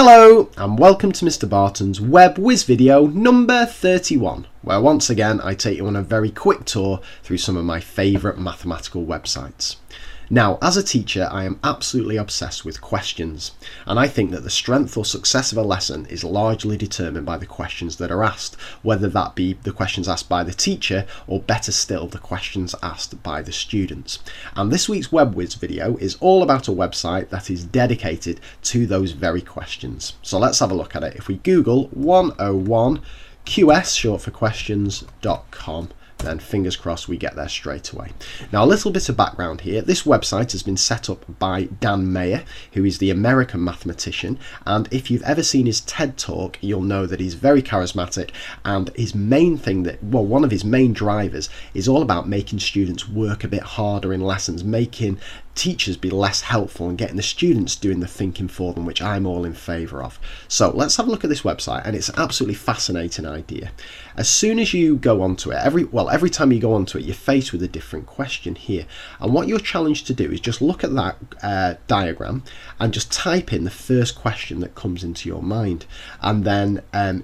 Hello and welcome to Mr. Barton's Whizz video number 31, where once again I take you on a very quick tour through some of my favourite mathematical websites. Now, as a teacher, I am absolutely obsessed with questions, and I think that the strength or success of a lesson is largely determined by the questions that are asked, whether that be the questions asked by the teacher or better still, the questions asked by the students. And this week's Whizz video is all about a website that is dedicated to those very questions. So let's have a look at it. If we Google 101QS, short for questions.com, then fingers crossed we get there straight away. Now, a little bit of background here. This website has been set up by Dan Mayer, who is the American mathematician, and if you've ever seen his TED Talk, you'll know that he's very charismatic, and his main thing one of his main drivers is all about making students work a bit harder in lessons, making teachers be less helpful and getting the students doing the thinking for them, which I'm all in favour of. So let's have a look at this website, and it's an absolutely fascinating idea. As soon as you go onto it, every time you go onto it, you're faced with a different question here, and what you're challenged to do is just look at that diagram and just type in the first question that comes into your mind, and then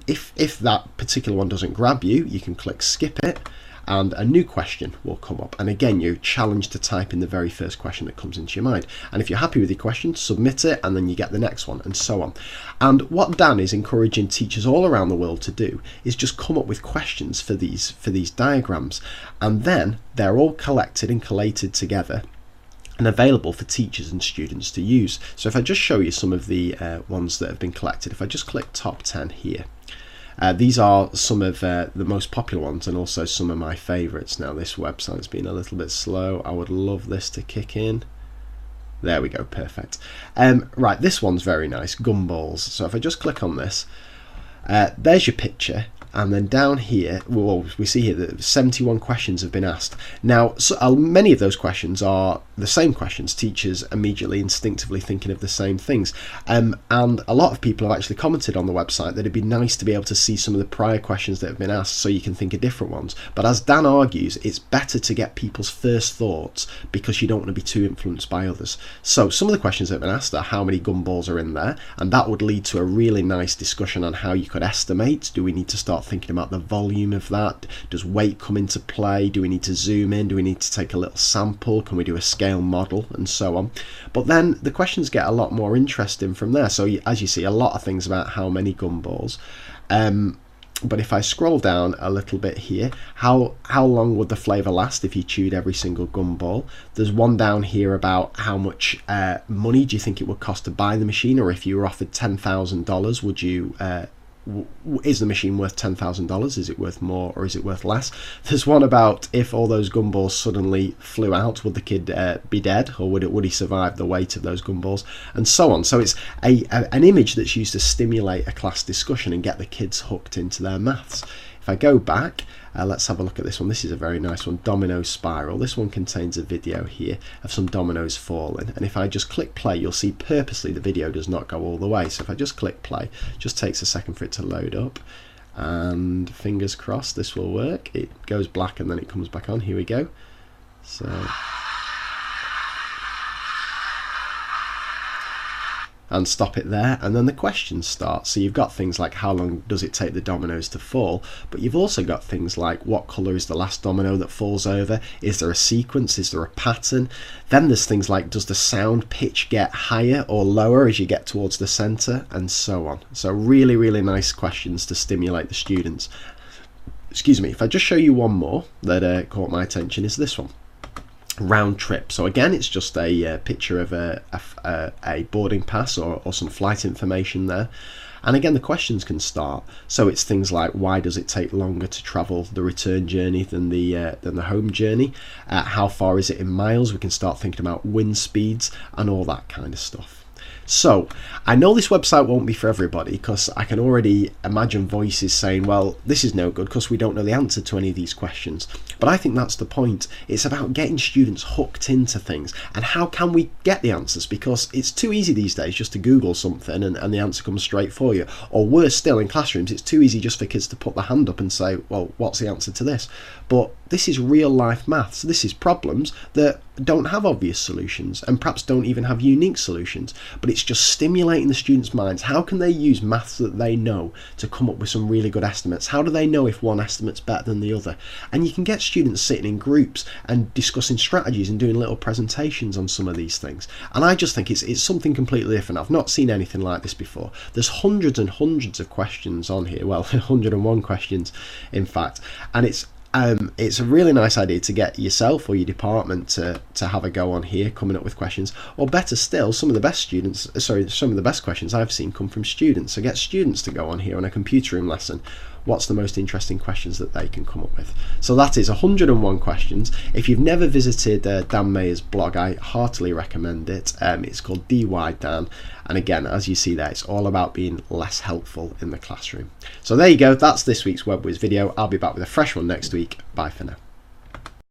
if that particular one doesn't grab you, you can click skip it and a new question will come up, and again you're challenged to type in the very first question that comes into your mind, and if you're happy with your question, submit it, and then you get the next one, and so on. And what Dan is encouraging teachers all around the world to do is just come up with questions for these diagrams, and then they're all collected and collated together and available for teachers and students to use. So if I just show you some of the ones that have been collected, if I just click top 10 here, these are some of the most popular ones and also some of my favourites. Now, this website's been a little bit slow. I would love this to kick in. There we go, perfect. Right, this one's very nice, Gumballs. So if I just click on this, there's your picture. And then down here, well, we see here that 71 questions have been asked. Now, many of those questions are the same questions, teachers immediately instinctively thinking of the same things. And a lot of people have actually commented on the website that it'd be nice to be able to see some of the prior questions that have been asked so you can think of different ones. But as Dan argues, it's better to get people's first thoughts because you don't want to be too influenced by others. So some of the questions that have been asked are how many gumballs are in there, and that would lead to a really nice discussion on how you could estimate. Do we need to start thinking about the volume of that? Does weight come into play? Do we need to zoom in? Do we need to take a little sample? Can we do a scale model? And so on. But then the questions get a lot more interesting from there. So as you see, a lot of things about how many gumballs. But if I scroll down a little bit here, how long would the flavour last if you chewed every single gumball? There's one down here about how much money do you think it would cost to buy the machine, or if you were offered $10,000, would you is the machine worth $10,000? Is it worth more or is it worth less? There's one about if all those gumballs suddenly flew out, would the kid be dead, or would he survive the weight of those gumballs, and so on. So it's an image that's used to stimulate a class discussion and get the kids hooked into their maths. If I go back, let's have a look at this one. This is a very nice one, Domino Spiral. This one contains a video here of some dominoes falling, and if I just click play, you'll see purposely the video does not go all the way. So if I just click play, it just takes a second for it to load up, and fingers crossed this will work. It goes black and then it comes back on. Here we go. So and stop it there, and then the questions start. So you've got things like how long does it take the dominoes to fall, but you've also got things like what colour is the last domino that falls over, is there a sequence, is there a pattern? Then there's things like does the sound pitch get higher or lower as you get towards the centre, and so on. So really, really nice questions to stimulate the students. Excuse me, if I just show you one more that caught my attention, is this one. Round trip. So again, it's just a picture of a boarding pass or some flight information there, and again the questions can start. So it's things like why does it take longer to travel the return journey than the home journey? How far is it in miles? We can start thinking about wind speeds and all that kind of stuff. So I know this website won't be for everybody, because I can already imagine voices saying, well, this is no good because we don't know the answer to any of these questions. But I think that's the point. It's about getting students hooked into things, and how can we get the answers, because it's too easy these days just to Google something and the answer comes straight for you, or worse still, in classrooms it's too easy just for kids to put their hand up and say, well, what's the answer to this? But this is real life maths. This is problems that don't have obvious solutions and perhaps don't even have unique solutions, but it's just stimulating the students' minds. How can they use maths that they know to come up with some really good estimates? How do they know if one estimate's better than the other? And you can get students sitting in groups and discussing strategies and doing little presentations on some of these things. And I just think it's something completely different. I've not seen anything like this before. There's hundreds and hundreds of questions on here, well, 101 questions in fact, and it's a really nice idea to get yourself or your department to have a go on here, coming up with questions, or better still, some of the best questions I've seen come from students. So get students to go on here on a computer room lesson. What's the most interesting questions that they can come up with? So that is 101 questions. If you've never visited Dan Mayer's blog, I heartily recommend it. It's called DY Dan, and again, as you see there, it's all about being less helpful in the classroom. So there you go, that's this week's WebWhiz video. I'll be back with a fresh one next week. Bye for now.